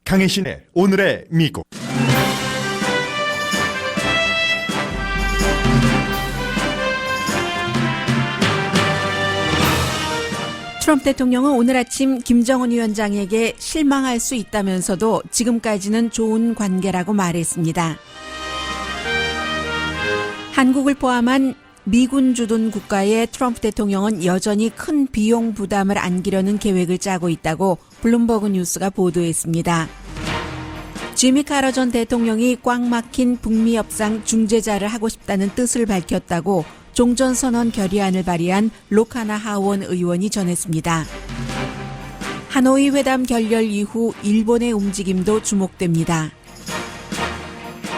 강혜신의 오늘의 미국. 트럼프 대통령은 오늘 아침 김정은 위원장에게 실망할 수 있다면서도 지금까지는 좋은 관계라고 말했습니다. 한국을 포함한 미군 주둔 국가에 트럼프 대통령은 여전히 큰 비용 부담을 안기려는 계획을 짜고 있다고 블룸버그 뉴스가 보도했습니다. 지미 카러 전 대통령이 꽉 막힌 북미 협상 중재자를 하고 싶다는 뜻을 밝혔다고 종전선언 결의안을 발의한 로카나 하원 의원이 전했습니다. 하노이 회담 결렬 이후 일본의 움직임도 주목됩니다.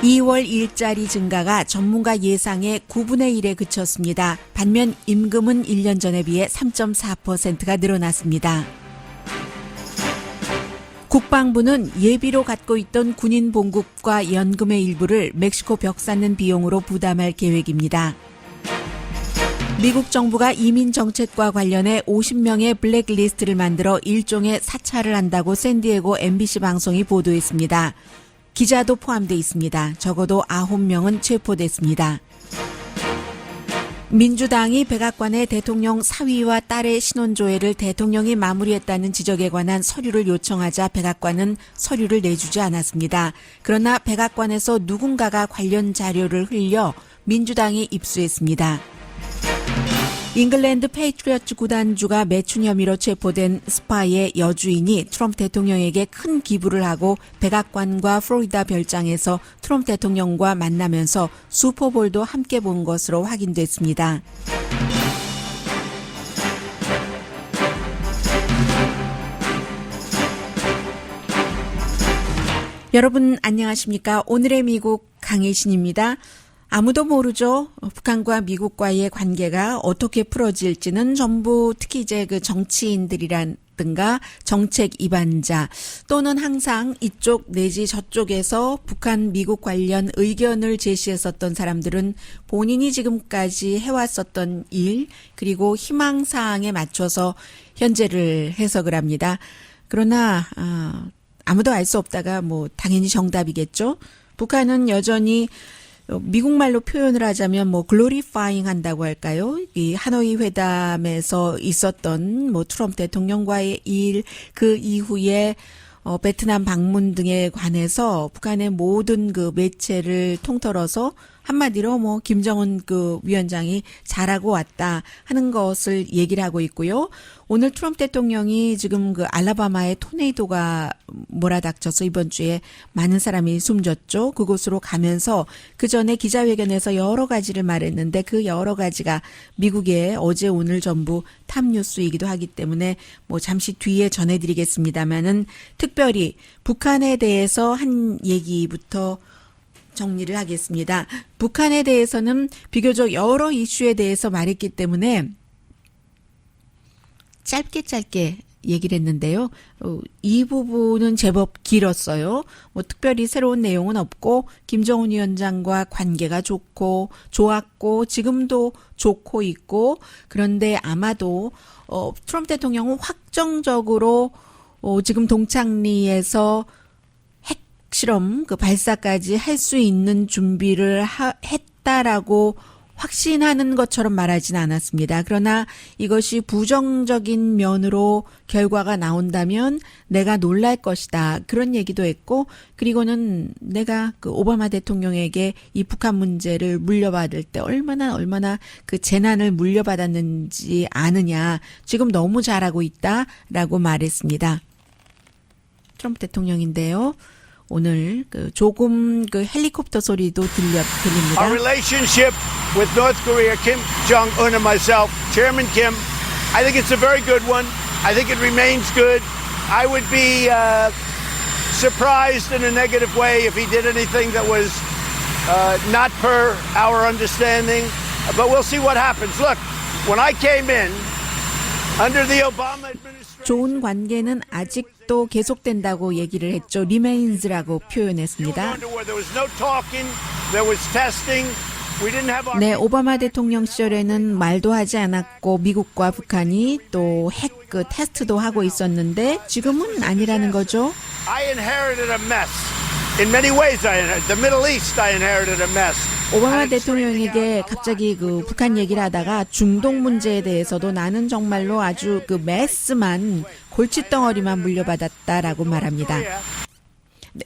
2월 일자리 증가가 전문가 예상의 9분의 1에 그쳤습니다. 반면 임금은 1년 전에 비해 3.4%가 늘어났습니다. 국방부는 예비로 갖고 있던 군인 봉급과 연금의 일부를 멕시코 벽 쌓는 비용으로 부담할 계획입니다. 미국 정부가 이민 정책과 관련해 50명의 블랙리스트를 만들어 일종의 사찰을 한다고 샌디에고 MBC 방송이 보도했습니다. 기자도 포함돼 있습니다. 적어도 9명은 체포됐습니다. 민주당이 백악관에 대통령 사위와 딸의 신원조회를 대통령이 마무리했다는 지적에 관한 서류를 요청하자 백악관은 서류를 내주지 않았습니다. 그러나 백악관에서 누군가가 관련 자료를 흘려 민주당이 입수했습니다. 잉글랜드 페이트리어트 구단주가 매춘 혐의로 체포된 스파이의 여주인이 트럼프 대통령에게 큰 기부를 하고 백악관과 플로리다 별장에서 트럼프 대통령과 만나면서 슈퍼볼도 함께 본 것으로 확인됐습니다. 여러분 안녕하십니까? 오늘의 미국 강혜신입니다. 아무도 모르죠. 북한과 미국과의 관계가 어떻게 풀어질지는 전부 특히 이제 그 정치인들이라든가 정책 입안자 또는 항상 이쪽 내지 저쪽에서 북한 미국 관련 의견을 제시했었던 사람들은 본인이 지금까지 해왔었던 일 그리고 희망사항에 맞춰서 현재를 해석을 합니다. 그러나 아무도 알 수 없다가 뭐 당연히 정답이겠죠. 북한은 여전히 미국말로 표현을 하자면 뭐 글로리파잉 한다고 할까요? 이 하노이 회담에서 있었던 뭐 트럼프 대통령과의 일, 그 이후에 베트남 방문 등에 관해서 북한의 모든 그 매체를 통틀어서 한마디로 뭐 김정은 그 위원장이 잘하고 왔다 하는 것을 얘기를 하고 있고요. 오늘 트럼프 대통령이 지금 그 알라바마의 토네이도가 몰아닥쳐서 이번 주에 많은 사람이 숨졌죠. 그곳으로 가면서 그 전에 기자회견에서 여러 가지를 말했는데 그 여러 가지가 미국의 어제 오늘 전부 탑뉴스이기도 하기 때문에 뭐 잠시 뒤에 전해드리겠습니다만은 특별히 북한에 대해서 한 얘기부터 정리를 하겠습니다. 북한에 대해서는 비교적 여러 이슈에 대해서 말했기 때문에 짧게 얘기를 했는데요. 이 부분은 제법 길었어요. 뭐 특별히 새로운 내용은 없고 김정은 위원장과 관계가 좋았고 지금도 좋고 있고 그런데 아마도 트럼프 대통령은 확정적으로 지금 동창리에서 실험 그 발사까지 할 수 있는 준비를 했다라고 확신하는 것처럼 말하지는 않았습니다. 그러나 이것이 부정적인 면으로 결과가 나온다면 내가 놀랄 것이다. 그런 얘기도 했고 그리고는 내가 그 오바마 대통령에게 이 북한 문제를 물려받을 때 얼마나 그 재난을 물려받았는지 아느냐. 지금 너무 잘하고 있다라고 말했습니다. 트럼프 대통령인데요. 오늘 그 조금 그 헬리콥터 소리도 들립니다. Our relationship with North Korea, Kim Jong-un and myself, Chairman Kim, I think it's a very good one. I think it remains good. I would be surprised in a negative way if he did anything that was not per our understanding. But we'll see what happens. Look, when I came in under the Obama administration. 좋은 관계는 아직도 계속된다고 얘기를 했죠. Remains라고 표현했습니다. 네, 오바마 대통령 시절에는 말도 하지 않았고 미국과 북한이 또 핵 그 테스트도 하고 있었는데 지금은 아니라는 거죠. I inherited a mess. In many ways, the Middle East, I inherited a mess. 오바마 대통령에게 갑자기 그 북한 얘기를 하다가 중동 문제에 대해서도 나는 정말로 아주 그 메스만 골칫덩어리만 물려받았다라고 말합니다.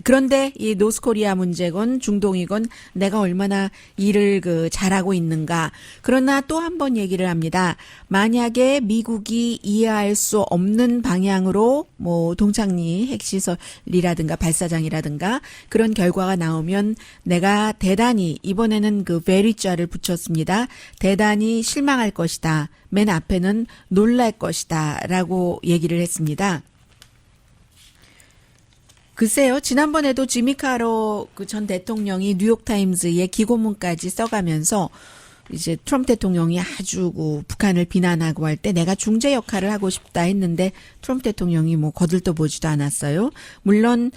그런데 이 노스코리아 문제건 중동이건 내가 얼마나 일을 잘하고 있는가. 그러나 또 한 번 얘기를 합니다. 만약에 미국이 이해할 수 없는 방향으로 뭐 동창리 핵시설이라든가 발사장이라든가 그런 결과가 나오면 내가 대단히 이번에는 그 베리자를 붙였습니다. 대단히 실망할 것이다. 맨 앞에는 놀랄 것이다. 라고 얘기를 했습니다. 글쎄요, 지난번에도 지미 카러 그 전 대통령이 뉴욕타임즈에 기고문까지 써가면서 이제 트럼프 대통령이 아주 북한을 비난하고 할 때 내가 중재 역할을 하고 싶다 했는데 트럼프 대통령이 뭐 거들떠보지도 않았어요. 물론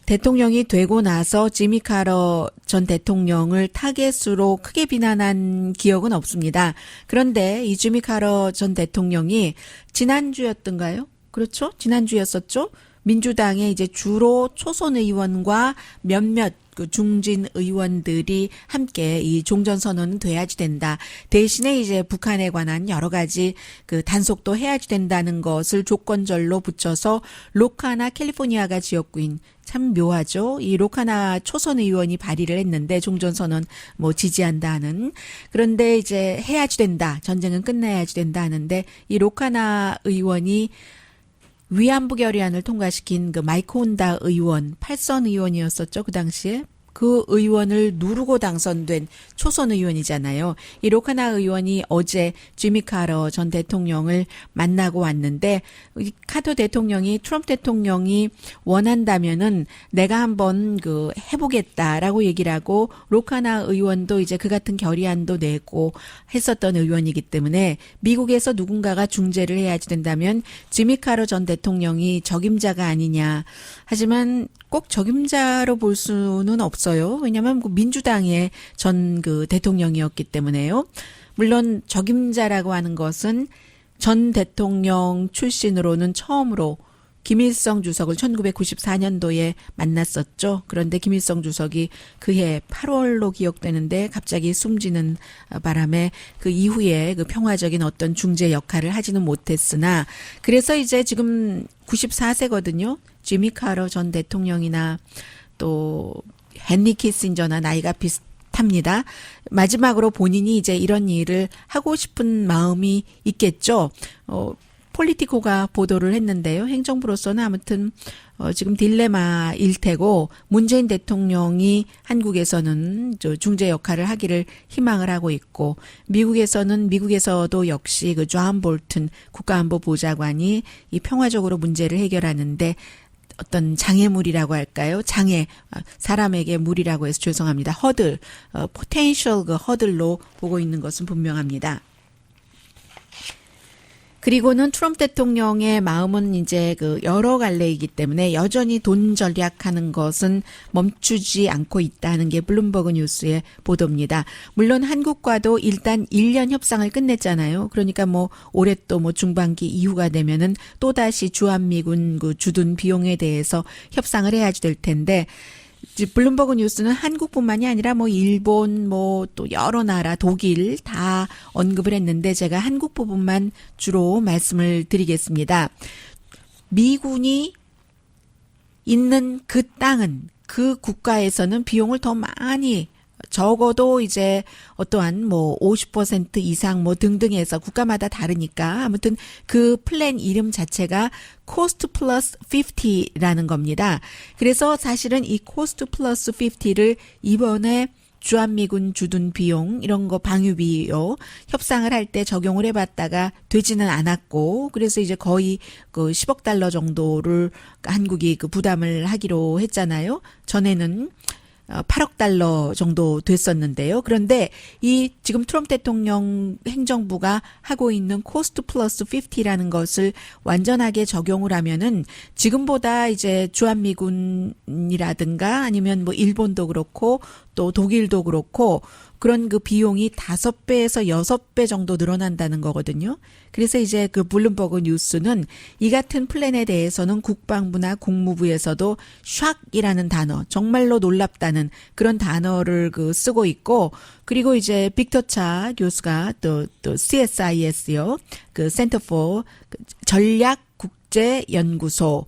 대통령이 되고 나서 지미 카러 전 대통령을 타겟으로 크게 비난한 기억은 없습니다. 그런데 이 지미 카러 전 대통령이 지난주였던가요? 그렇죠? 지난주였었죠? 민주당에 이제 주로 초선 의원과 몇몇 그 중진 의원들이 함께 이 종전선언은 돼야지 된다. 대신에 이제 북한에 관한 여러 가지 그 단속도 해야지 된다는 것을 조건절로 붙여서 로카나 캘리포니아가 지역구인 참 묘하죠. 이 로카나 초선 의원이 발의를 했는데 종전선언 뭐 지지한다는. 그런데 이제 해야지 된다. 전쟁은 끝내야지 된다 하는데 이 로카나 의원이 위안부 결의안을 통과시킨 그 마이크 혼다 의원, 8선 의원이었었죠, 그 당시에. 그 의원을 누르고 당선된 초선 의원이잖아요. 이 로카나 의원이 어제 지미 카러 전 대통령을 만나고 왔는데 이 카터 대통령이 트럼프 대통령이 원한다면은 내가 한번 해보겠다라고 얘기를 하고 로카나 의원도 이제 그 같은 결의안도 내고 했었던 의원이기 때문에 미국에서 누군가가 중재를 해야지 된다면 지미 카러 전 대통령이 적임자가 아니냐. 하지만 꼭 적임자로 볼 수는 없어요. 왜냐하면 민주당의 전 대통령이었기 때문에요. 물론 적임자라고 하는 것은 전 대통령 출신으로는 처음으로 김일성 주석을 1994년도에 만났었죠. 그런데 김일성 주석이 그해 8월로 기억되는데 갑자기 숨지는 바람에 그 이후에 그 평화적인 어떤 중재 역할을 하지는 못했으나 그래서 이제 지금 94세거든요. 지미 카러 전 대통령이나 또 헨리 키신저나 나이가 비슷합니다. 마지막으로 본인이 이제 이런 일을 하고 싶은 마음이 있겠죠. 폴리티코가 보도를 했는데요. 행정부로서는 아무튼 지금 딜레마일 테고 문재인 대통령이 한국에서는 중재 역할을 하기를 희망을 하고 있고 미국에서도 역시 그 존 볼튼 국가안보보좌관이 이 평화적으로 문제를 해결하는데 어떤 장애물이라고 할까요? 사람에게 물이라고 해서 죄송합니다. 허들, 포텐셜 허들로 보고 있는 것은 분명합니다. 그리고는 트럼프 대통령의 마음은 이제 여러 갈래이기 때문에 여전히 돈 전략하는 것은 멈추지 않고 있다는 게 블룸버그 뉴스의 보도입니다. 물론 한국과도 일단 1년 협상을 끝냈잖아요. 그러니까 올해 또 중반기 이후가 되면은 또다시 주한미군 주둔 비용에 대해서 협상을 해야지 될 텐데 블룸버그 뉴스는 한국뿐만이 아니라 일본 또 여러 나라 독일 다 언급을 했는데 제가 한국 부분만 주로 말씀을 드리겠습니다. 미군이 있는 그 땅은 그 국가에서는 비용을 더 많이 적어도 이제 어떠한 50% 이상 등등해서 국가마다 다르니까 아무튼 그 플랜 이름 자체가 코스트 플러스 50라는 겁니다. 그래서 사실은 이 코스트 플러스 50를 이번에 주한미군 주둔 비용 이런 거 방위비요 협상을 할 때 적용을 해봤다가 되지는 않았고 그래서 이제 거의 10억 달러 정도를 한국이 부담을 하기로 했잖아요. 전에는 8억 달러 정도 됐었는데요. 그런데 이 지금 트럼프 대통령 행정부가 하고 있는 코스트 플러스 50라는 것을 완전하게 적용을 하면은 지금보다 이제 주한미군이라든가 아니면 일본도 그렇고 또 독일도 그렇고 그런 그 비용이 5배에서 6배 정도 늘어난다는 거거든요. 그래서 이제 그 블룸버그 뉴스는 이 같은 플랜에 대해서는 국방부나 국무부에서도 샥이라는 단어, 정말로 놀랍다는 그런 단어를 그 쓰고 있고, 그리고 이제 빅터 차 교수가 또 CSIS요, 그 Center for 전략 국제 연구소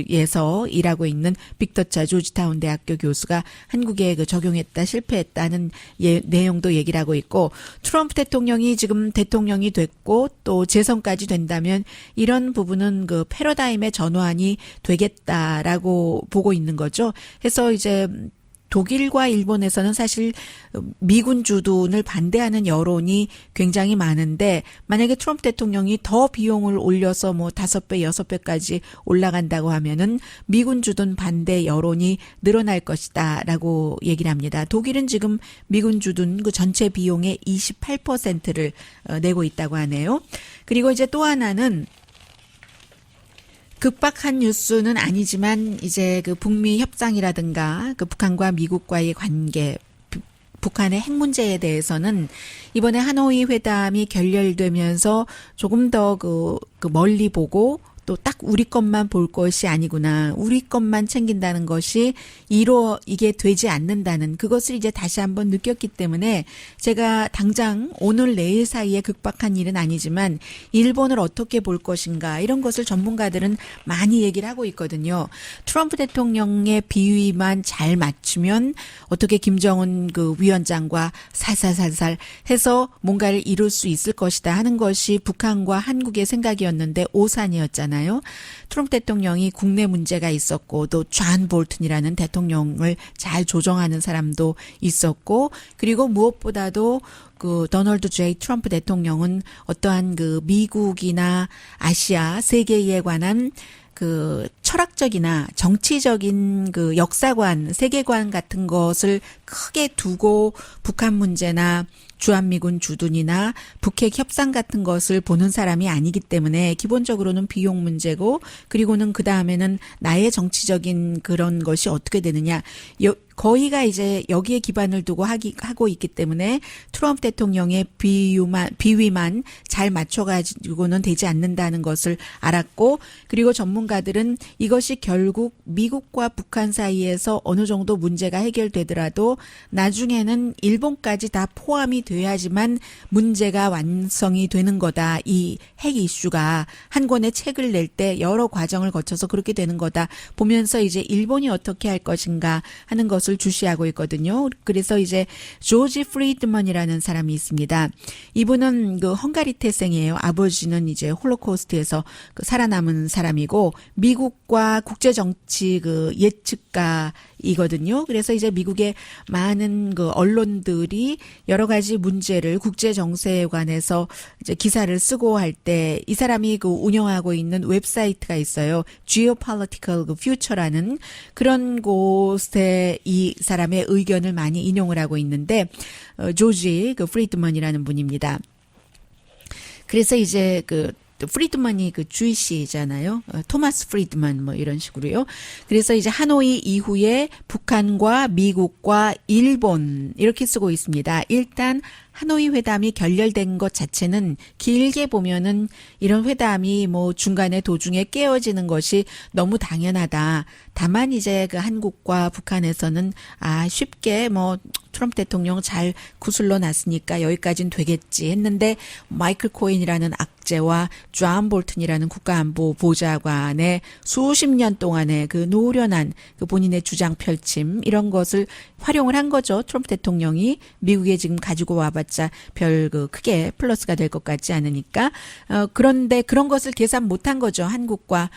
에서 일하고 있는 빅터차 조지타운 대학교 교수가 한국에 그 적용했다 실패했다는 내용도 얘기를 하고 있고, 트럼프 대통령이 지금 대통령이 됐고 또 재선까지 된다면 이런 부분은 그 패러다임의 전환이 되겠다라고 보고 있는 거죠. 그래서 이제 독일과 일본에서는 사실 미군 주둔을 반대하는 여론이 굉장히 많은데, 만약에 트럼프 대통령이 더 비용을 올려서 뭐 5배, 6배까지 올라간다고 하면은 미군 주둔 반대 여론이 늘어날 것이다라고 얘기를 합니다. 독일은 지금 미군 주둔 그 전체 비용의 28%를 내고 있다고 하네요. 그리고 이제 또 하나는 급박한 뉴스는 아니지만 이제 그 북미 협상이라든가 그 북한과 미국과의 관계, 북한의 핵 문제에 대해서는 이번에 하노이 회담이 결렬되면서 조금 더 그 멀리 보고 또 딱 우리 것만 볼 것이 아니구나. 우리 것만 챙긴다는 것이 이게 되지 않는다는 그것을 이제 다시 한번 느꼈기 때문에 제가 당장 오늘 내일 사이에 급박한 일은 아니지만 일본을 어떻게 볼 것인가 이런 것을 전문가들은 많이 얘기를 하고 있거든요. 트럼프 대통령의 비위만 잘 맞추면 어떻게 김정은 그 위원장과 살살살살 해서 뭔가를 이룰 수 있을 것이다 하는 것이 북한과 한국의 생각이었는데 오산이었잖아요. 트럼프 대통령이 국내 문제가 있었고 또 존 볼튼이라는 대통령을 잘 조정하는 사람도 있었고, 그리고 무엇보다도 그 도널드 J 트럼프 대통령은 어떠한 그 미국이나 아시아 세계에 관한 그 철학적이나 정치적인 그 역사관, 세계관 같은 것을 크게 두고 북한 문제나 주한미군 주둔이나 북핵 협상 같은 것을 보는 사람이 아니기 때문에 기본적으로는 비용 문제고, 그리고는 그 다음에는 나의 정치적인 그런 것이 어떻게 되느냐. 거의가 이제 여기에 기반을 두고 하고 있기 때문에 트럼프 대통령의 비위만 잘 맞춰가지고는 되지 않는다는 것을 알았고, 그리고 전문가들은 이것이 결국 미국과 북한 사이에서 어느 정도 문제가 해결되더라도 나중에는 일본까지 다 포함이 돼야지만 문제가 완성이 되는 거다. 이 핵 이슈가 한 권의 책을 낼 때 여러 과정을 거쳐서 그렇게 되는 거다 보면서 이제 일본이 어떻게 할 것인가 하는 것을 주시하고 있거든요. 그래서 이제 조지 프리드먼이라는 사람이 있습니다. 이분은 그 헝가리 태생이에요. 아버지는 이제 홀로코스트에서 그 살아남은 사람이고 미국과 국제 정치 그 예측가이거든요. 그래서 이제 미국의 많은 그 언론들이 여러 가지 문제를 국제 정세에 관해서 이제 기사를 쓰고 할 때 이 사람이 그 운영하고 있는 웹사이트가 있어요. Geopolitical Future라는 그런 곳에 이 사람의 의견을 많이 인용을 하고 있는데, 조지 그 프리드먼이라는 분입니다. 그래서 이제 그 프리드먼이 그 주이시잖아요. 토마스 프리드먼 뭐 이런 식으로요. 그래서 이제 하노이 이후에 북한과 미국과 일본 이렇게 쓰고 있습니다. 일단 하노이 회담이 결렬된 것 자체는 길게 보면은 이런 회담이 뭐 중간에 도중에 깨어지는 것이 너무 당연하다. 다만 이제 그 한국과 북한에서는 쉽게 뭐 트럼프 대통령 잘 구슬러 놨으니까 여기까지는 되겠지 했는데, 마이클 코인이라는 악재와 존 볼튼이라는 국가안보 보좌관의 수십 년 동안의 그 노련한 그 본인의 주장 펼침 이런 것을 활용을 한 거죠. 트럼프 대통령이 미국에 지금 가지고 와봤자 별 그 크게 플러스가 될 것 같지 않으니까. 그런데 그런 것을 계산 못한 거죠. 한국과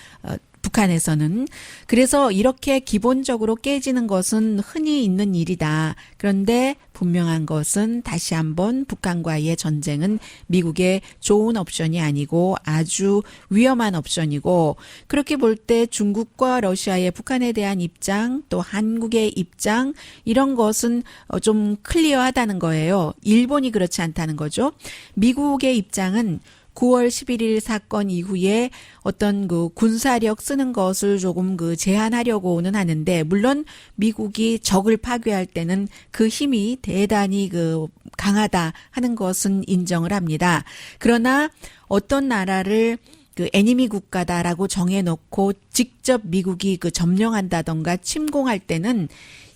북한에서는. 그래서 이렇게 기본적으로 깨지는 것은 흔히 있는 일이다. 그런데 분명한 것은 다시 한번 북한과의 전쟁은 미국의 좋은 옵션이 아니고 아주 위험한 옵션이고, 그렇게 볼 때 중국과 러시아의 북한에 대한 입장 또 한국의 입장 이런 것은 좀 클리어하다는 거예요. 일본이 그렇지 않다는 거죠. 미국의 입장은 9월 11일 사건 이후에 어떤 그 군사력 쓰는 것을 조금 그 제한하려고는 하는데, 물론 미국이 적을 파괴할 때는 그 힘이 대단히 그 강하다 하는 것은 인정을 합니다. 그러나 어떤 나라를 그 애니미 국가다라고 정해놓고 직접 미국이 그 점령한다던가 침공할 때는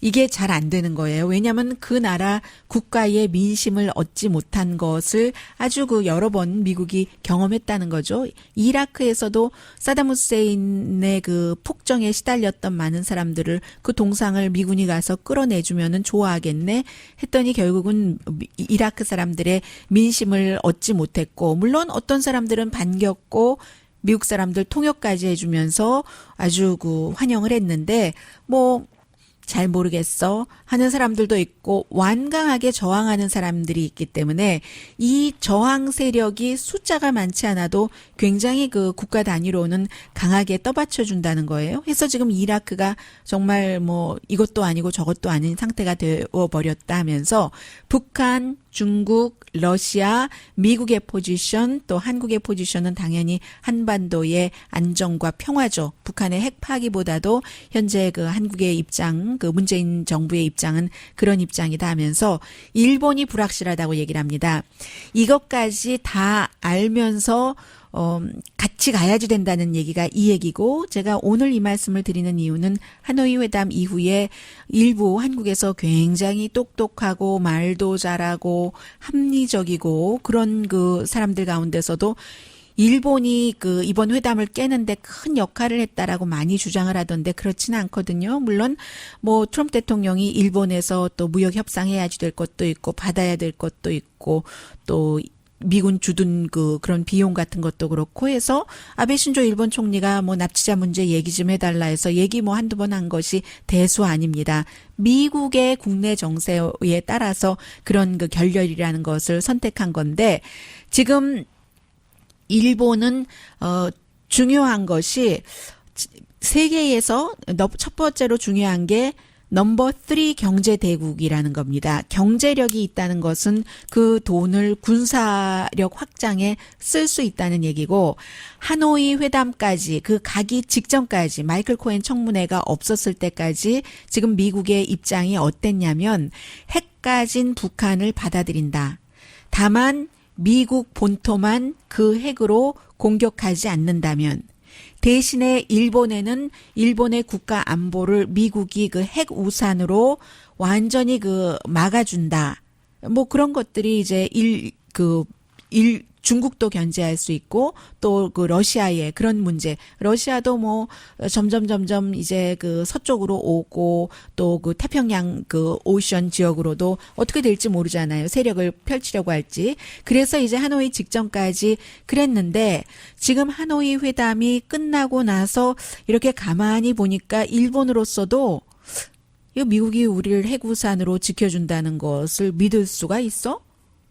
이게 잘 안 되는 거예요. 왜냐하면 그 나라 국가의 민심을 얻지 못한 것을 아주 그 여러 번 미국이 경험했다는 거죠. 이라크에서도 사담 후세인의 그 폭정에 시달렸던 많은 사람들을 그 동상을 미군이 가서 끌어내주면은 좋아하겠네 했더니 결국은 이라크 사람들의 민심을 얻지 못했고, 물론 어떤 사람들은 반겼고 미국 사람들 통역까지 해주면서 아주 그 환영을 했는데, 뭐 잘 모르겠어 하는 사람들도 있고 완강하게 저항하는 사람들이 있기 때문에 이 저항 세력이 숫자가 많지 않아도 굉장히 그 국가 단위로는 강하게 떠받쳐 준다는 거예요. 그래서 지금 이라크가 정말 뭐 이것도 아니고 저것도 아닌 상태가 되어 버렸다 하면서 북한, 중국, 러시아, 미국의 포지션, 또 한국의 포지션은 당연히 한반도의 안정과 평화죠. 북한의 핵 파기보다도 현재 그 한국의 입장, 그 문재인 정부의 입장은 그런 입장이다 하면서 일본이 불확실하다고 얘기를 합니다. 이것까지 다 알면서 같이 가야지 된다는 얘기가 이 얘기고, 제가 오늘 이 말씀을 드리는 이유는 하노이 회담 이후에 일부 한국에서 굉장히 똑똑하고 말도 잘하고 합리적이고 그런 그 사람들 가운데서도 일본이 그 이번 회담을 깨는데 큰 역할을 했다라고 많이 주장을 하던데 그렇지는 않거든요. 물론 뭐 트럼프 대통령이 일본에서 또 무역 협상해야지 될 것도 있고 받아야 될 것도 있고 또 미군 주둔 그런 비용 같은 것도 그렇고 해서 아베 신조 일본 총리가 뭐 납치자 문제 얘기 좀 해달라 해서 얘기 뭐 한두 번 한 것이 대수 아닙니다. 미국의 국내 정세에 따라서 그런 그 결렬이라는 것을 선택한 건데, 지금 일본은 중요한 것이 세계에서 첫 번째로 중요한 게 넘버 3 경제 대국이라는 겁니다. 경제력이 있다는 것은 그 돈을 군사력 확장에 쓸 수 있다는 얘기고, 하노이 회담까지 그 가기 직전까지 마이클 코엔 청문회가 없었을 때까지 지금 미국의 입장이 어땠냐면 핵 가진 북한을 받아들인다. 다만 미국 본토만 그 핵으로 공격하지 않는다면, 대신에 일본에는 일본의 국가 안보를 미국이 그 핵 우산으로 완전히 그 막아준다. 뭐 그런 것들이 이제 중국도 견제할 수 있고 또 그 러시아의 그런 문제. 러시아도 뭐 점점 이제 그 서쪽으로 오고 또 그 태평양 그 오션 지역으로도 어떻게 될지 모르잖아요. 세력을 펼치려고 할지. 그래서 이제 하노이 직전까지 그랬는데, 지금 하노이 회담이 끝나고 나서 이렇게 가만히 보니까 일본으로서도 이 미국이 우리를 핵우산으로 지켜준다는 것을 믿을 수가 있어?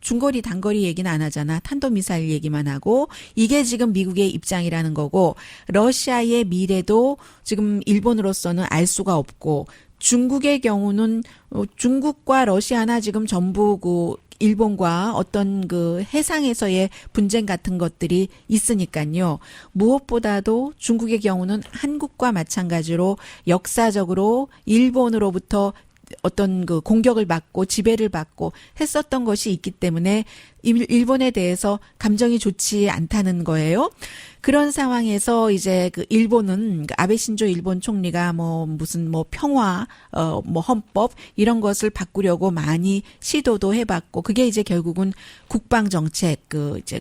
중거리 단거리 얘기는 안 하잖아. 탄도미사일 얘기만 하고, 이게 지금 미국의 입장이라는 거고, 러시아의 미래도 지금 일본으로서는 알 수가 없고, 중국의 경우는 중국과 러시아나 지금 전부 그 일본과 어떤 그 해상에서의 분쟁 같은 것들이 있으니까요. 무엇보다도 중국의 경우는 한국과 마찬가지로 역사적으로 일본으로부터 어떤 그 공격을 받고 지배를 받고 했었던 것이 있기 때문에 일본에 대해서 감정이 좋지 않다는 거예요. 그런 상황에서 이제 그 일본은 아베 신조 일본 총리가 뭐 무슨 뭐 평화 뭐 헌법 이런 것을 바꾸려고 많이 시도도 해봤고, 그게 이제 결국은 국방 정책 그 이제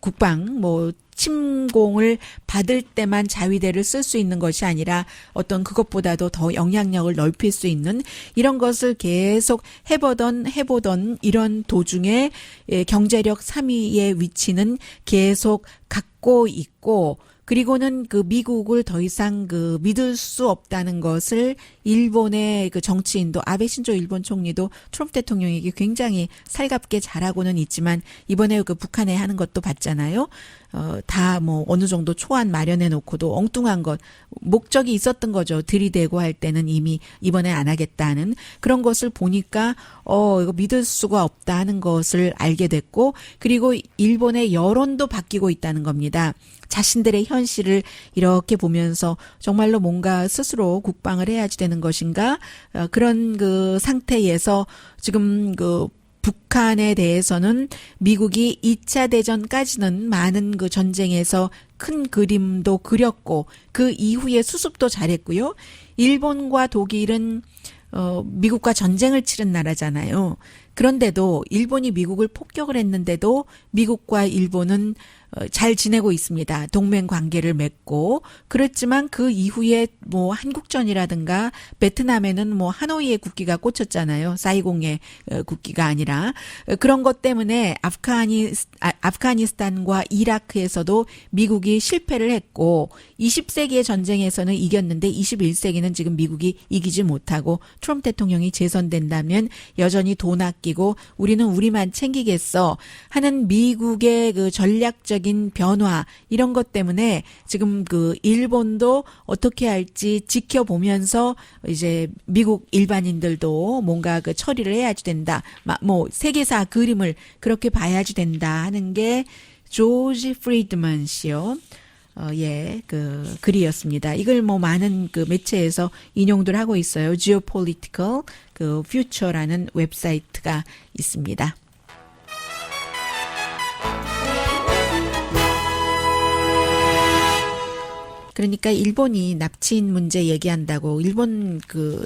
국방 뭐 침공을 받을 때만 자위대를 쓸 수 있는 것이 아니라 어떤 그것보다도 더 영향력을 넓힐 수 있는 이런 것을 계속 해보던 이런 도중에 경제력 3위의 위치는 계속 갖고 있고, 그리고는 그 미국을 더 이상 그 믿을 수 없다는 것을 일본의 그 정치인도 아베 신조 일본 총리도 트럼프 대통령에게 굉장히 살갑게 잘하고는 있지만 이번에 그 북한에 하는 것도 봤잖아요. 다 뭐 어느 정도 초안 마련해 놓고도 엉뚱한 것, 목적이 있었던 거죠. 들이대고 할 때는 이미 이번에 안 하겠다는 그런 것을 보니까 이거 믿을 수가 없다 하는 것을 알게 됐고, 그리고 일본의 여론도 바뀌고 있다는 겁니다. 자신들의 현실을 이렇게 보면서 정말로 뭔가 스스로 국방을 해야지 되는 것인가, 그런 그 상태에서 지금 그 북한에 대해서는 미국이 2차 대전까지는 많은 그 전쟁에서 큰 그림도 그렸고 그 이후에 수습도 잘했고요. 일본과 독일은 미국과 전쟁을 치른 나라잖아요. 그런데도 일본이 미국을 폭격을 했는데도 미국과 일본은 잘 지내고 있습니다. 동맹 관계를 맺고. 그렇지만 그 이후에 뭐 한국전이라든가 베트남에는 뭐 하노이의 국기가 꽂혔잖아요. 사이공의 국기가 아니라. 그런 것 때문에 아프가니스탄과 이라크에서도 미국이 실패를 했고 20세기의 전쟁에서는 이겼는데 21세기는 지금 미국이 이기지 못하고 트럼프 대통령이 재선된다면 여전히 돈 아끼고 우리는 우리만 챙기겠어 하는 미국의 그 전략적인 변화 이런 것 때문에 지금 그 일본도 어떻게 할지 지켜보면서 이제 미국 일반인들도 뭔가 그 처리를 해야지 된다. 뭐 세계사 그림을 그렇게 봐야지 된다 하는 게 조지 프리드먼 씨요. 그 글이었습니다. 이걸 뭐 많은 그 매체에서 인용들 하고 있어요. Geopolitical 그 Future라는 웹사이트가 있습니다. 그러니까 일본이 납치인 문제 얘기한다고 일본 그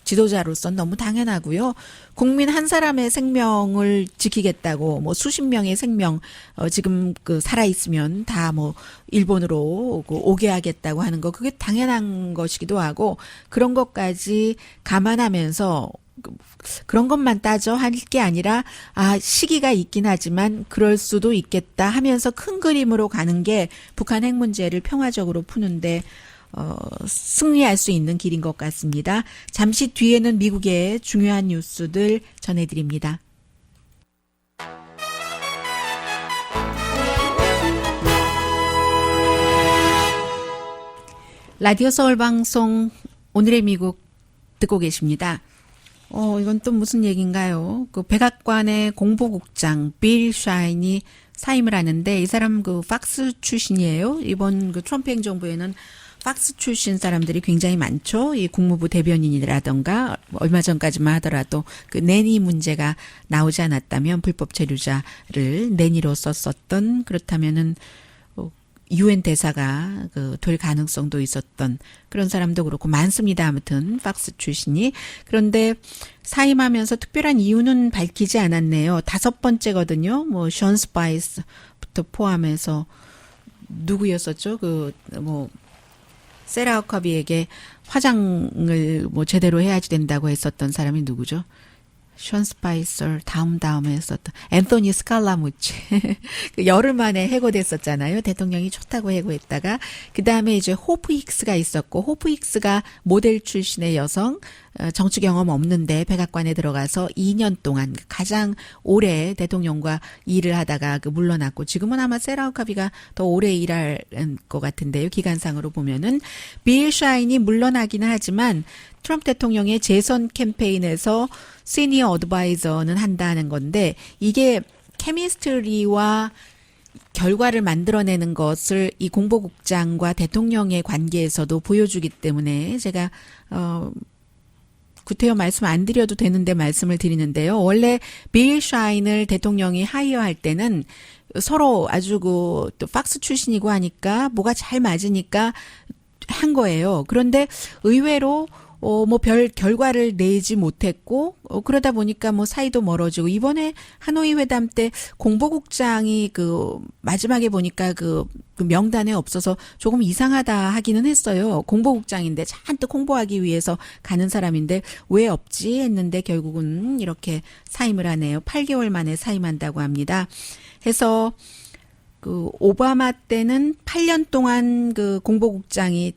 지도자로서 너무 당연하고요. 국민 한 사람의 생명을 지키겠다고 뭐 수십 명의 생명 지금 그 살아 있으면 다 뭐 일본으로 오게 하겠다고 하는 거 그게 당연한 것이기도 하고 그런 것까지 감안하면서 그런 것만 따져 할 게 아니라 시기가 있긴 하지만 그럴 수도 있겠다 하면서 큰 그림으로 가는 게 북한 핵 문제를 평화적으로 푸는데 승리할 수 있는 길인 것 같습니다. 잠시 뒤에는 미국의 중요한 뉴스들 전해드립니다. 라디오 서울 방송 오늘의 미국 듣고 계십니다. 이건 또 무슨 얘기인가요? 그 백악관의 공보국장 빌 샤인이 사임을 하는데 이 사람 그 팍스 출신이에요. 이번 그 트럼프 행정부에는 팍스 출신 사람들이 굉장히 많죠. 이 국무부 대변인이라던가 얼마 전까지만 하더라도 그 내니 문제가 나오지 않았다면 불법 체류자를 내니로 썼었던 그렇다면은 유엔 대사가 될 가능성도 있었던 그런 사람도 그렇고 많습니다. 아무튼 팍스 출신이. 그런데 사임하면서 특별한 이유는 밝히지 않았네요. 5번째거든요. 뭐 션 스파이스부터 포함해서 누구였었죠? 세라 허커비에게 화장을 뭐 제대로 해야지 된다고 했었던 사람이 누구죠? 션 스파이서 다음에 했었던 앤토니 스칼라무치 열흘 만에 해고됐었잖아요. 대통령이 좋다고 해고했다가 그 다음에 이제 호프 힉스가 있었고 호프 힉스가 모델 출신의 여성 정치 경험 없는데 백악관에 들어가서 2년 동안 가장 오래 대통령과 일을 하다가 물러났고 지금은 아마 세라 후카비가 더 오래 일할 것 같은데요. 기간상으로 보면은 빌 샤인이 물러나기는 하지만 트럼프 대통령의 재선 캠페인에서 시니어 어드바이저는 한다는 건데 이게 케미스트리와 결과를 만들어내는 것을 이 공보국장과 대통령의 관계에서도 보여주기 때문에 제가 구태여 말씀 안 드려도 되는데 말씀을 드리는데요. 원래 빌 샤인을 대통령이 하이어할 때는 서로 아주 또 팍스 출신이고 하니까 뭐가 잘 맞으니까 한 거예요. 그런데 의외로 별 결과를 내지 못했고, 그러다 보니까 사이도 멀어지고, 이번에 하노이 회담 때 공보국장이 마지막에 보니까 그 명단에 없어서 조금 이상하다 하기는 했어요. 공보국장인데 잔뜩 홍보하기 위해서 가는 사람인데 왜 없지 했는데 결국은 이렇게 사임을 하네요. 8개월 만에 사임한다고 합니다. 해서 오바마 때는 8년 동안 공보국장이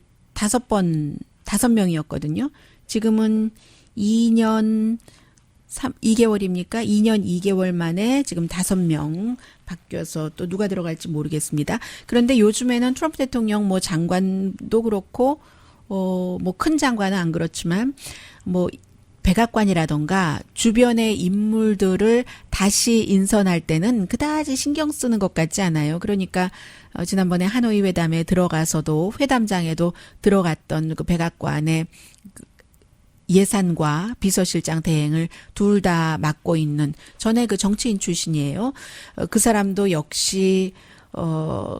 5명이었거든요. 지금은 2년 2개월입니까? 2년 2개월 만에 지금 5명 바뀌어서 또 누가 들어갈지 모르겠습니다. 그런데 요즘에는 트럼프 대통령 뭐 장관도 그렇고, 뭐 큰 장관은 안 그렇지만, 뭐 백악관이라던가 주변의 인물들을 다시 인선할 때는 그다지 신경 쓰는 것 같지 않아요. 그러니까 지난번에 하노이 회담에 들어가서도 회담장에도 들어갔던 그 백악관의 예산과 비서실장 대행을 둘 다 맡고 있는 전에 그 정치인 출신이에요. 그 사람도 역시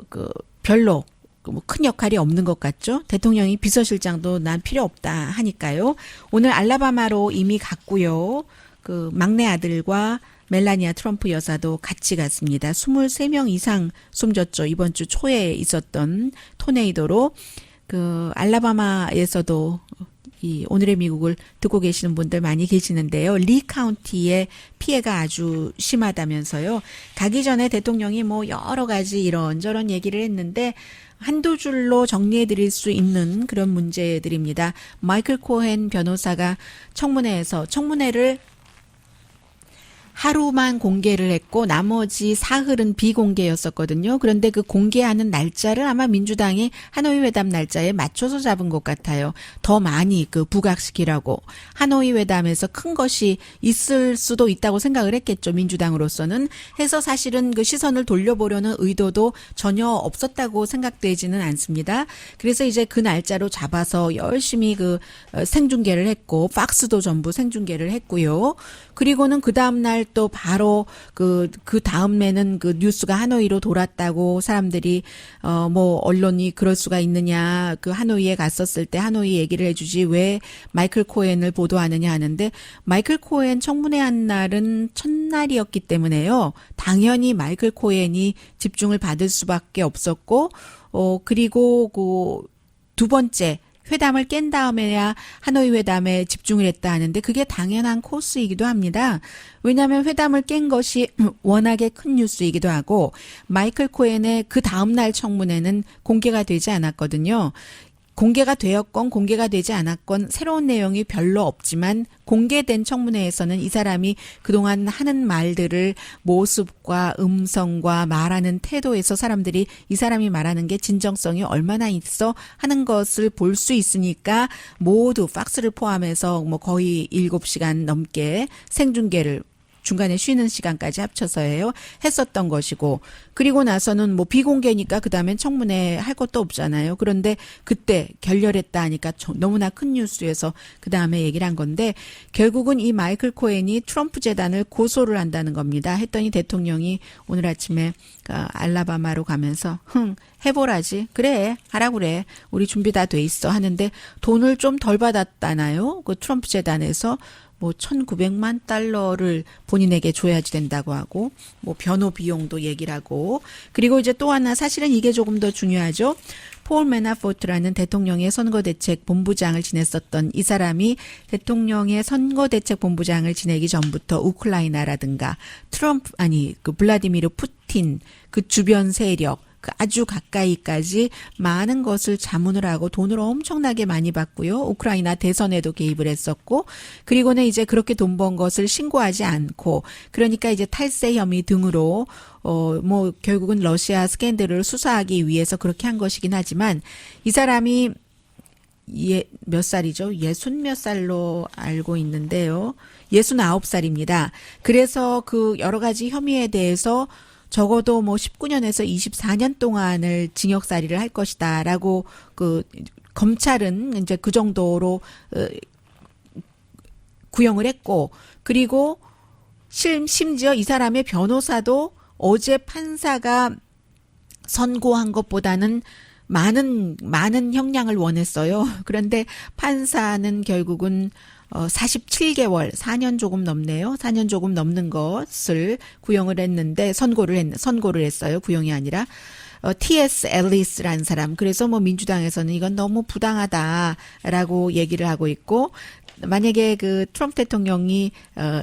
그 별로 뭐 큰 역할이 없는 것 같죠. 대통령이 비서실장도 난 필요 없다 하니까요. 오늘 알라바마로 이미 갔고요. 그 막내 아들과 멜라니아 트럼프 여사도 같이 갔습니다. 23명 이상 숨졌죠. 이번 주 초에 있었던 토네이도로 그 알라바마에서도 이 오늘의 미국을 듣고 계시는 분들 많이 계시는데요. 리 카운티의 피해가 아주 심하다면서요. 가기 전에 대통령이 뭐 여러 가지 이런저런 얘기를 했는데 한두 줄로 정리해 드릴 수 있는 그런 문제들입니다. 마이클 코헨 변호사가 청문회를 하루만 공개를 했고 나머지 사흘은 비공개였었거든요. 그런데 그 공개하는 날짜를 아마 민주당이 하노이 회담 날짜에 맞춰서 잡은 것 같아요. 더 많이 그 부각시키라고. 하노이 회담에서 큰 것이 있을 수도 있다고 생각을 했겠죠. 민주당으로서는. 해서 사실은 그 시선을 돌려보려는 의도도 전혀 없었다고 생각되지는 않습니다. 그래서 이제 그 날짜로 잡아서 열심히 그 생중계를 했고 팍스도 전부 생중계를 했고요. 그리고는 그 다음날 또 바로 그 다음에는 그 뉴스가 하노이로 돌았다고 사람들이 뭐 언론이 그럴 수가 있느냐, 그 하노이에 갔었을 때 하노이 얘기를 해주지 왜 마이클 코헨을 보도하느냐 하는데 마이클 코헨 청문회 한 날은 첫날이었기 때문에요. 당연히 마이클 코헨이 집중을 받을 수밖에 없었고 그리고 그 두 번째 회담을 깬 다음에야 하노이 회담에 집중을 했다 하는데 그게 당연한 코스이기도 합니다. 왜냐하면 회담을 깬 것이 워낙에 큰 뉴스이기도 하고 마이클 코헨의 그 다음날 청문회는 공개가 되지 않았거든요. 공개가 되었건 공개가 되지 않았건 새로운 내용이 별로 없지만 공개된 청문회에서는 이 사람이 그동안 하는 말들을 모습과 음성과 말하는 태도에서 사람들이 이 사람이 말하는 게 진정성이 얼마나 있어 하는 것을 볼 수 있으니까 모두 팍스를 포함해서 뭐 거의 7시간 넘게 생중계를 중간에 쉬는 시간까지 합쳐서예요. 했었던 것이고 그리고 나서는 뭐 비공개니까 그다음엔 청문회 할 것도 없잖아요. 그런데 그때 결렬했다 하니까 너무나 큰 뉴스에서 그다음에 얘기를 한 건데 결국은 이 마이클 코헨이 트럼프 재단을 고소를 한다는 겁니다. 했더니 대통령이 오늘 아침에 알라바마로 가면서 해보라지. 그래 하라고 그래. 우리 준비 다 돼 있어 하는데 돈을 좀 덜 받았다나요? 그 트럼프 재단에서 뭐 1,900만 달러를 본인에게 줘야지 된다고 하고 뭐 변호 비용도 얘기를 하고 그리고 이제 또 하나 사실은 이게 조금 더 중요하죠. 폴 매나포트라는 대통령의 선거대책 본부장을 지냈었던 이 사람이 대통령의 선거대책 본부장을 지내기 전부터 우크라이나라든가 그 블라디미르 푸틴 그 주변 세력 그 아주 가까이까지 많은 것을 자문을 하고 돈을 엄청나게 많이 받고요. 우크라이나 대선에도 개입을 했었고 그리고는 이제 그렇게 돈 번 것을 신고하지 않고 그러니까 이제 탈세 혐의 등으로 뭐 결국은 러시아 스캔들을 수사하기 위해서 그렇게 한 것이긴 하지만 이 사람이 몇 살이죠? 60몇 살로 알고 있는데요. 69살입니다. 그래서 그 여러 가지 혐의에 대해서 적어도 뭐 19년에서 24년 동안을 징역살이를 할 것이다라고 그 검찰은 이제 그 정도로 구형을 했고 그리고 심지어 이 사람의 변호사도 어제 판사가 선고한 것보다는 많은 형량을 원했어요. 그런데 판사는 결국은 47개월, 4년 조금 넘네요. 4년 조금 넘는 것을 구형을 했는데 선고를 했어요. 구형이 아니라. T.S. 앨리스라는 사람. 그래서 뭐 민주당에서는 이건 너무 부당하다라고 얘기를 하고 있고 만약에 그 트럼프 대통령이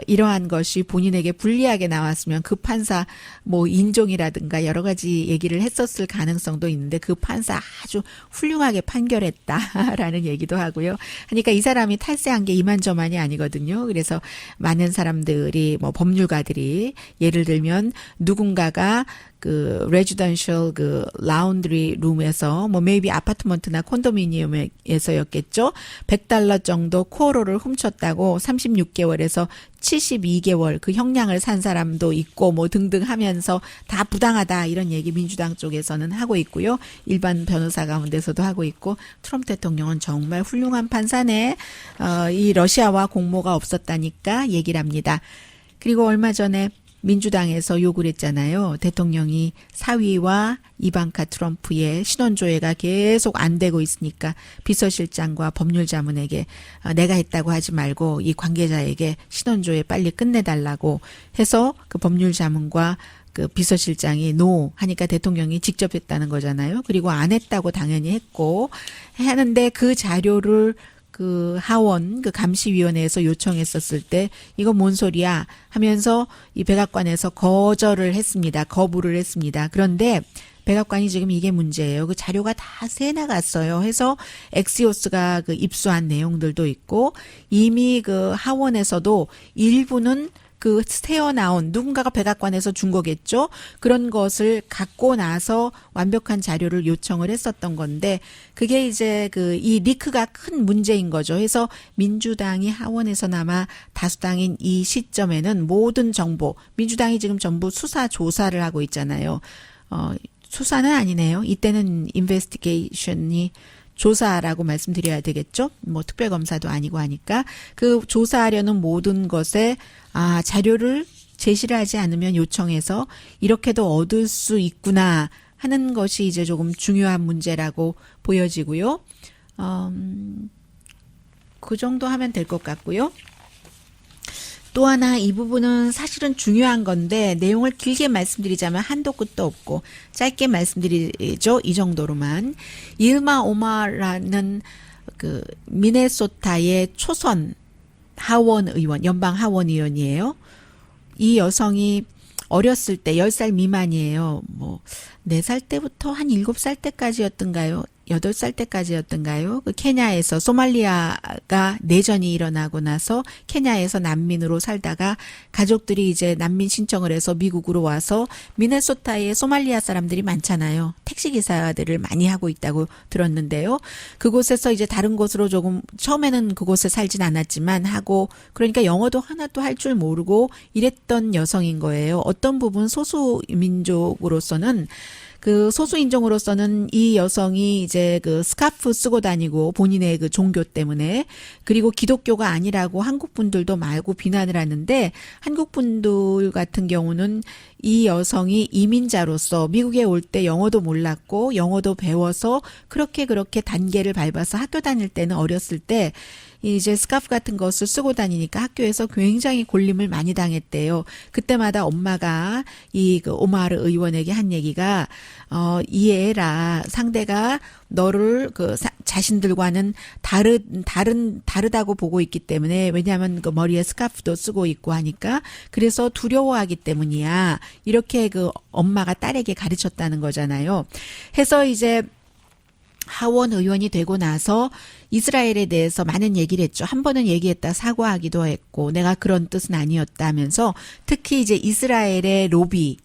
이러한 것이 본인에게 불리하게 나왔으면 그 판사 뭐 인종이라든가 여러 가지 얘기를 했었을 가능성도 있는데 그 판사 아주 훌륭하게 판결했다라는 얘기도 하고요. 그러니까 이 사람이 탈세한 게 이만저만이 아니거든요. 그래서 많은 사람들이 뭐 법률가들이 예를 들면 누군가가 그 레지던셜 그 라운드리 룸에서 뭐 maybe 아파트먼트나 콘도미니엄에서였겠죠. $100 정도 코어로를 훔쳤다고 36개월에서 72개월 그 형량을 산 사람도 있고 뭐 등등 하면서 다 부당하다 이런 얘기 민주당 쪽에서는 하고 있고요. 일반 변호사 가운데서도 하고 있고 트럼프 대통령은 정말 훌륭한 판사네. 이 러시아와 공모가 없었다니까 얘기를 합니다. 그리고 얼마 전에 민주당에서 욕을 했잖아요. 대통령이 사위와 이방카 트럼프의 신원조회가 계속 안 되고 있으니까 비서실장과 법률자문에게 내가 했다고 하지 말고 이 관계자에게 신원조회 빨리 끝내달라고 해서 그 법률자문과 그 비서실장이 노 하니까 대통령이 직접 했다는 거잖아요. 그리고 안 했다고 당연히 했고 하는데 그 자료를 그 하원 그 감시위원회에서 요청했었을 때 이거 뭔 소리야 하면서 이 백악관에서 거절을 했습니다. 거부를 했습니다. 그런데 백악관이 지금 이게 문제예요. 그 자료가 다 새 나갔어요. 해서 엑시오스가 그 입수한 내용들도 있고 이미 그 하원에서도 일부는 그 새어나온 누군가가 백악관에서 준 거겠죠. 그런 것을 갖고 나서 완벽한 자료를 요청을 했었던 건데 그게 이제 그 이 리크가 큰 문제인 거죠. 해서 민주당이 하원에서나마 다수당인 이 시점에는 모든 정보 민주당이 지금 전부 수사 조사를 하고 있잖아요. 수사는 아니네요. 이때는 인베스티게이션이 조사라고 말씀드려야 되겠죠. 뭐 특별검사도 아니고 하니까 그 조사하려는 모든 것에 자료를 제시를 하지 않으면 요청해서 이렇게도 얻을 수 있구나 하는 것이 이제 조금 중요한 문제라고 보여지고요. 그 정도 하면 될 것 같고요. 또 하나 이 부분은 사실은 중요한 건데 내용을 길게 말씀드리자면 한도 끝도 없고 짧게 말씀드리죠. 이 정도로만. 일마 오마라는 그 미네소타의 초선 하원 의원, 연방 하원 의원이에요. 이 여성이 어렸을 때 10살 미만이에요. 뭐 4살 때부터 한 7살 때까지였던가요? 8살 때까지였던가요? 그 케냐에서 소말리아가 내전이 일어나고 나서 케냐에서 난민으로 살다가 가족들이 이제 난민 신청을 해서 미국으로 와서 미네소타에 소말리아 사람들이 많잖아요. 택시기사들을 많이 하고 있다고 들었는데요. 그곳에서 이제 다른 곳으로 조금 처음에는 그곳에 살진 않았지만 하고 그러니까 영어도 하나도 할 줄 모르고 이랬던 여성인 거예요. 어떤 부분 소수민족으로서는 그 소수인종으로서는 이 여성이 이제 그 스카프 쓰고 다니고 본인의 그 종교 때문에 그리고 기독교가 아니라고 한국 분들도 말고 비난을 하는데 한국 분들 같은 경우는 이 여성이 이민자로서 미국에 올 때 영어도 몰랐고 영어도 배워서 그렇게 단계를 밟아서 학교 다닐 때는 어렸을 때 이제 스카프 같은 것을 쓰고 다니니까 학교에서 굉장히 골림을 많이 당했대요. 그때마다 엄마가 이 그 오마르 의원에게 한 얘기가 이해해라. 상대가 너를 그 자신들과는 다르다고 보고 있기 때문에 왜냐하면 그 머리에 스카프도 쓰고 있고 하니까 그래서 두려워하기 때문이야. 이렇게 그 엄마가 딸에게 가르쳤다는 거잖아요. 해서 이제 하원 의원이 되고 나서 이스라엘에 대해서 많은 얘기를 했죠. 한 번은 얘기했다 사과하기도 했고 내가 그런 뜻은 아니었다 하면서 특히 이제 이스라엘의 로비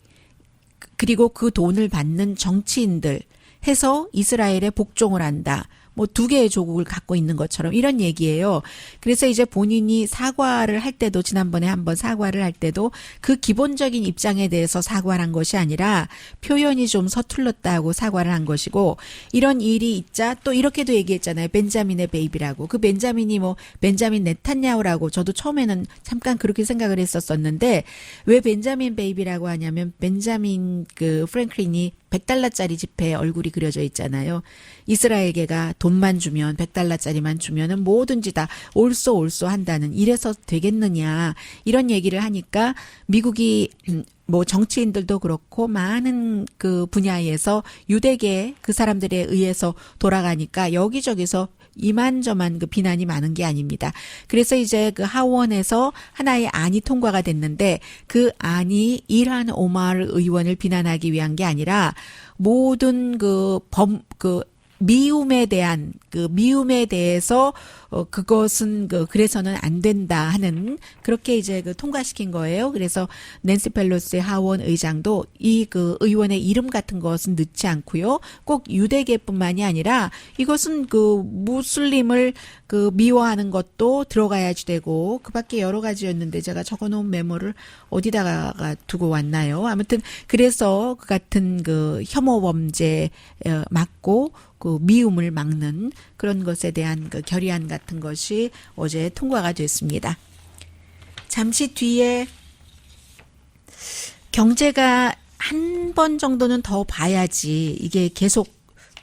그리고 그 돈을 받는 정치인들 해서 이스라엘에 복종을 한다. 뭐 2개의 조국을 갖고 있는 것처럼 이런 얘기예요. 그래서 이제 본인이 사과를 할 때도 지난번에 한번 사과를 할 때도 그 기본적인 입장에 대해서 사과를 한 것이 아니라 표현이 좀 서툴렀다고 사과를 한 것이고 이런 일이 있자 또 이렇게도 얘기했잖아요. 벤자민의 베이비라고. 그 벤자민이 뭐 벤자민 네탄야후라고 저도 처음에는 잠깐 그렇게 생각을 했었었는데 왜 벤자민 베이비라고 하냐면 벤자민 그 프랭클린이 $100짜리 지폐에 얼굴이 그려져 있잖아요. 이스라엘계가 돈만 주면 $100짜리만 주면은 뭐든지 다 옳소 한다는 이래서 되겠느냐 이런 얘기를 하니까 미국이 뭐 정치인들도 그렇고 많은 그 분야에서 유대계 그 사람들에 의해서 돌아가니까 여기저기서 이만저만 그 비난이 많은 게 아닙니다. 그래서 이제 그 하원에서 하나의 안이 통과가 됐는데 그 안이 일한 오마르 의원을 비난하기 위한 게 아니라 모든 미움에 대해서 그것은 그래서는 안 된다 하는 그렇게 이제 통과시킨 거예요. 그래서 낸시 펠로시 하원 의장도 이 의원의 이름 같은 것은 넣지 않고요. 꼭 유대계뿐만이 아니라 이것은 무슬림을 미워하는 것도 들어가야지 되고 그밖에 여러 가지였는데 제가 적어놓은 메모를 어디다가 두고 왔나요? 아무튼 그래서 그 같은 혐오 범죄 막고 미움을 막는 그런 것에 대한 결의안 같은 것이 어제 통과가 됐습니다. 잠시 뒤에 경제가 한 번 정도는 더 봐야지 이게 계속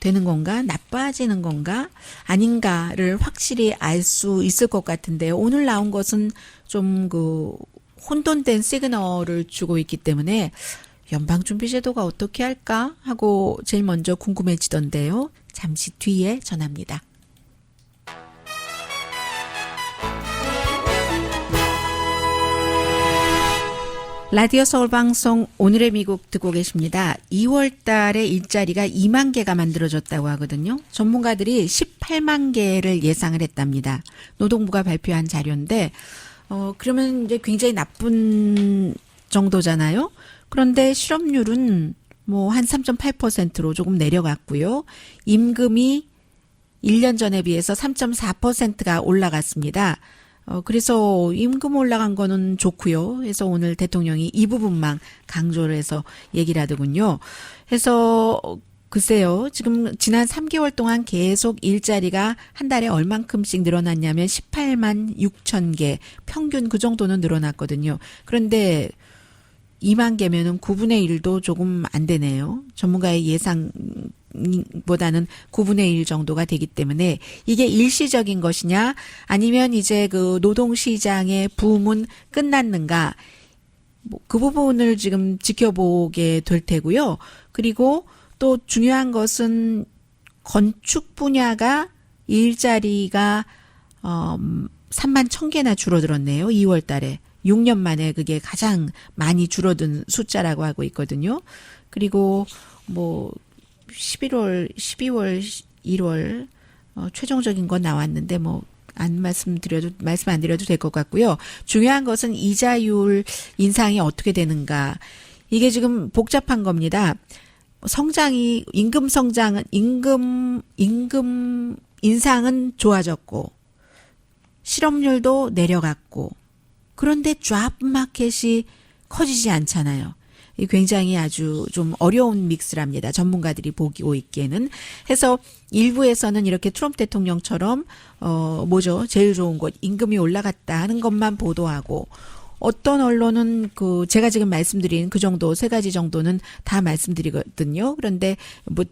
되는 건가 나빠지는 건가 아닌가를 확실히 알 수 있을 것 같은데요. 오늘 나온 것은 좀 혼돈된 시그널을 주고 있기 때문에 연방준비제도가 어떻게 할까 하고 제일 먼저 궁금해지던데요. 잠시 뒤에 전합니다. 라디오 서울방송 오늘의 미국 듣고 계십니다. 2월 달에 일자리가 2만 개가 만들어졌다고 하거든요. 전문가들이 18만 개를 예상을 했답니다. 노동부가 발표한 자료인데 그러면 이제 굉장히 나쁜 정도잖아요. 그런데 실업률은 한 3.8%로 조금 내려갔고요. 임금이 1년 전에 비해서 3.4%가 올라갔습니다. 그래서 임금 올라간 거는 좋고요. 그래서 오늘 대통령이 이 부분만 강조를 해서 얘기를 하더군요. 그래서 글쎄요. 지금 지난 3개월 동안 계속 일자리가 한 달에 얼만큼씩 늘어났냐면 18만 6천 개 평균 그 정도는 늘어났거든요. 그런데 2만 개면은 9분의 1도 조금 안 되네요. 전문가의 예상보다는 9분의 1 정도가 되기 때문에 이게 일시적인 것이냐 아니면 이제 노동시장의 붐은 끝났는가 그 부분을 지금 지켜보게 될 테고요. 그리고 또 중요한 것은 건축 분야가 일자리가 3만 1,000개나 줄어들었네요. 2월 달에. 6년 만에 그게 가장 많이 줄어든 숫자라고 하고 있거든요. 그리고 11월, 12월, 1월 최종적인 건 나왔는데 말씀 안 드려도 될 것 같고요. 중요한 것은 이자율 인상이 어떻게 되는가. 이게 지금 복잡한 겁니다. 임금 인상은 좋아졌고 실업률도 내려갔고 그런데 잡 마켓이 커지지 않잖아요. 굉장히 아주 좀 어려운 믹스랍니다. 전문가들이 보고 있기에는. 해서 일부에서는 이렇게 트럼프 대통령처럼 제일 좋은 것 임금이 올라갔다 하는 것만 보도하고 어떤 언론은 제가 지금 말씀드린 그 정도 세 가지 정도는 다 말씀드리거든요. 그런데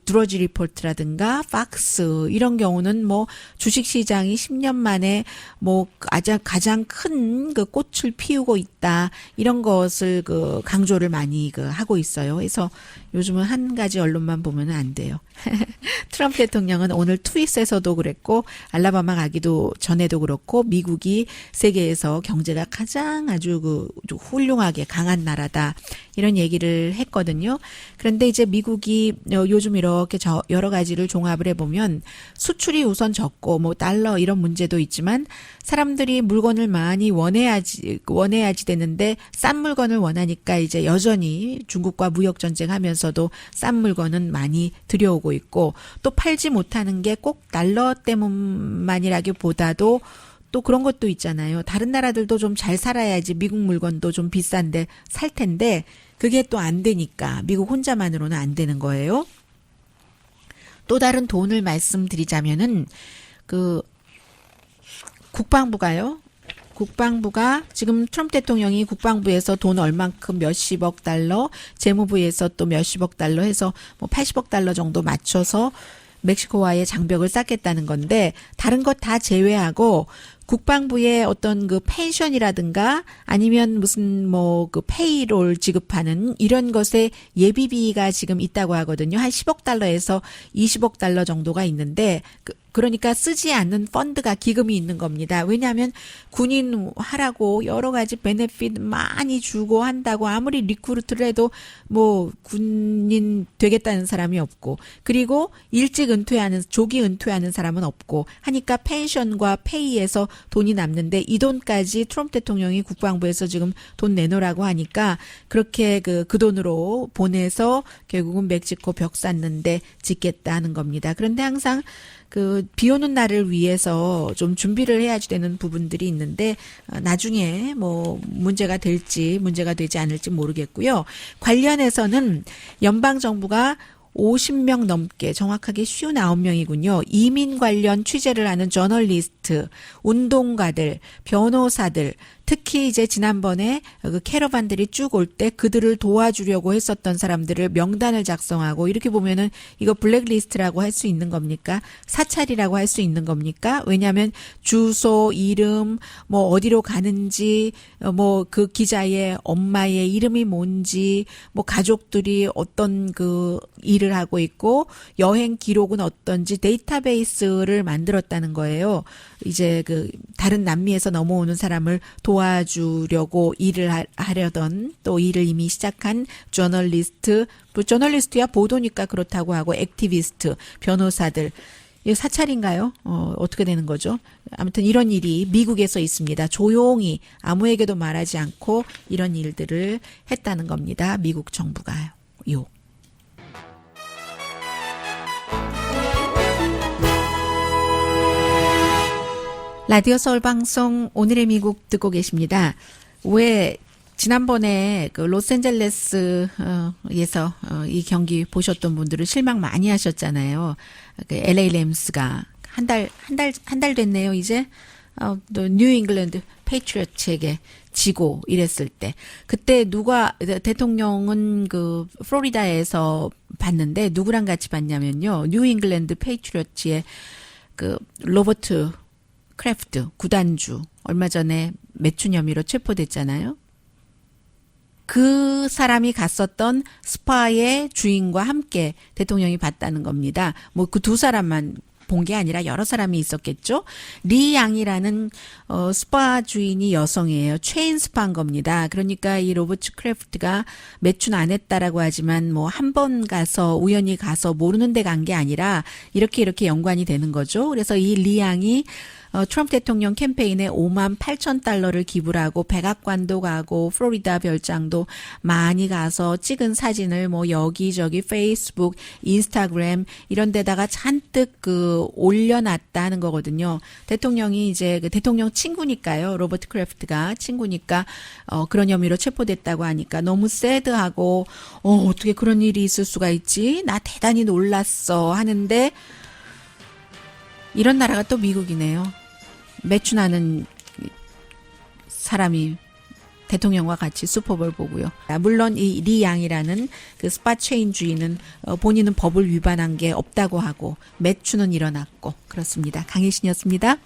드러지 리포트라든가 팍스 이런 경우는 주식 시장이 10년 만에 가장 큰 꽃을 피우고 있다. 이런 것을 강조를 많이 하고 있어요. 그래서 요즘은 한 가지 언론만 보면 안 돼요. 트럼프 대통령은 오늘 트윗에서도 그랬고 알라바마 가기도 전에도 그렇고 미국이 세계에서 경제가 가장 아주 훌륭하게 강한 나라다 이런 얘기를 했거든요. 그런데 이제 미국이 요즘 이렇게 여러 가지를 종합을 해보면 수출이 우선 적고 달러 이런 문제도 있지만 사람들이 물건을 많이 원해야지 되는데 싼 물건을 원하니까 이제 여전히 중국과 무역 전쟁하면서도 싼 물건은 많이 들여오고 있고 또 팔지 못하는 게 꼭 달러 때문만이라기보다도 또 그런 것도 있잖아요. 다른 나라들도 좀 잘 살아야지 미국 물건도 좀 비싼데 살 텐데 그게 또 안 되니까 미국 혼자만으로는 안 되는 거예요. 또 다른 돈을 말씀드리자면은 국방부가 지금 트럼프 대통령이 국방부에서 돈 얼만큼 몇십억 달러, 재무부에서 또 몇십억 달러 해서 80억 달러 정도 맞춰서 멕시코와의 장벽을 쌓겠다는 건데 다른 것 다 제외하고 국방부의 어떤 펜션이라든가 아니면 무슨 페이롤 지급하는 이런 것에 예비비가 지금 있다고 하거든요. 한 10억 달러에서 20억 달러 정도가 있는데 그러니까 쓰지 않는 펀드가 기금이 있는 겁니다. 왜냐하면 군인 하라고 여러 가지 베네핏 많이 주고 한다고 아무리 리크루트를 해도 뭐 군인 되겠다는 사람이 없고 그리고 일찍 은퇴하는 조기 은퇴하는 사람은 없고 하니까 펜션과 페이에서 돈이 남는데 이 돈까지 트럼프 대통령이 국방부에서 지금 돈 내놓으라고 하니까 그렇게 그 돈으로 보내서 결국은 멕시코 벽 쌓는데 짓겠다 하는 겁니다. 그런데 항상 그 비 오는 날을 위해서 좀 준비를 해야지 되는 부분들이 있는데 나중에 뭐 문제가 될지 문제가 되지 않을지 모르겠고요. 관련해서는 연방 정부가 50명 넘게 정확하게 59명이군요. 이민 관련 취재를 하는 저널리스트, 운동가들, 변호사들, 특히 이제 지난번에 그 캐러반들이 쭉 올 때 그들을 도와주려고 했었던 사람들을 명단을 작성하고 이렇게 보면은 이거 블랙리스트라고 할 수 있는 겁니까? 사찰이라고 할 수 있는 겁니까? 왜냐하면 주소, 이름, 뭐 어디로 가는지, 뭐 그 기자의 엄마의 이름이 뭔지, 뭐 가족들이 어떤 그 일을 하고 있고 여행 기록은 어떤지 데이터베이스를 만들었다는 거예요. 이제 그 다른 남미에서 넘어오는 사람을 도와주려고 일을 하려던 또 일을 이미 시작한 저널리스트, 뭐 저널리스트야 보도니까 그렇다고 하고 액티비스트, 변호사들. 이거 사찰인가요? 어떻게 되는 거죠? 아무튼 이런 일이 미국에서 있습니다. 조용히 아무에게도 말하지 않고 이런 일들을 했다는 겁니다. 미국 정부가요. 라디오 서울 방송 오늘의 미국 듣고 계십니다. 왜 지난번에 그 로스앤젤레스에서 이 경기 보셨던 분들은 실망 많이 하셨잖아요. 그 LA 램스가 한 달 됐네요, 이제. 또 뉴 잉글랜드 페이트리어츠에게 지고 이랬을 때 그때 누가 대통령은 그 플로리다에서 봤는데 누구랑 같이 봤냐면요. 뉴 잉글랜드 페이트리어츠의 그 로버트 크래프트 구단주 얼마 전에 매춘 혐의로 체포됐잖아요. 그 사람이 갔었던 스파의 주인과 함께 대통령이 봤다는 겁니다. 뭐 그 두 사람만 본 게 아니라 여러 사람이 있었겠죠. 리 양이라는 스파 주인이 여성이에요. 체인 스파인 겁니다. 그러니까 이 로버트 크래프트가 매춘 안 했다라고 하지만 뭐 한 번 가서 우연히 가서 모르는 데 간 게 아니라 이렇게 연관이 되는 거죠. 그래서 이 리 양이 트럼프 대통령 캠페인에 58,000달러를 기부를 하고 백악관도 가고 플로리다 별장도 많이 가서 찍은 사진을 뭐 여기저기 페이스북, 인스타그램 이런 데다가 잔뜩 그 올려놨다는 거거든요. 대통령이 이제 그 대통령 친구니까요. 로버트 크래프트가 친구니까 그런 혐의로 체포됐다고 하니까 너무 새드하고 어떻게 그런 일이 있을 수가 있지? 나 대단히 놀랐어 하는데 이런 나라가 또 미국이네요. 매춘하는 사람이 대통령과 같이 슈퍼볼 보고요. 물론 이 리 양이라는 그 스파 체인 주인은 본인은 법을 위반한 게 없다고 하고 매춘은 일어났고 그렇습니다. 강혜신이었습니다.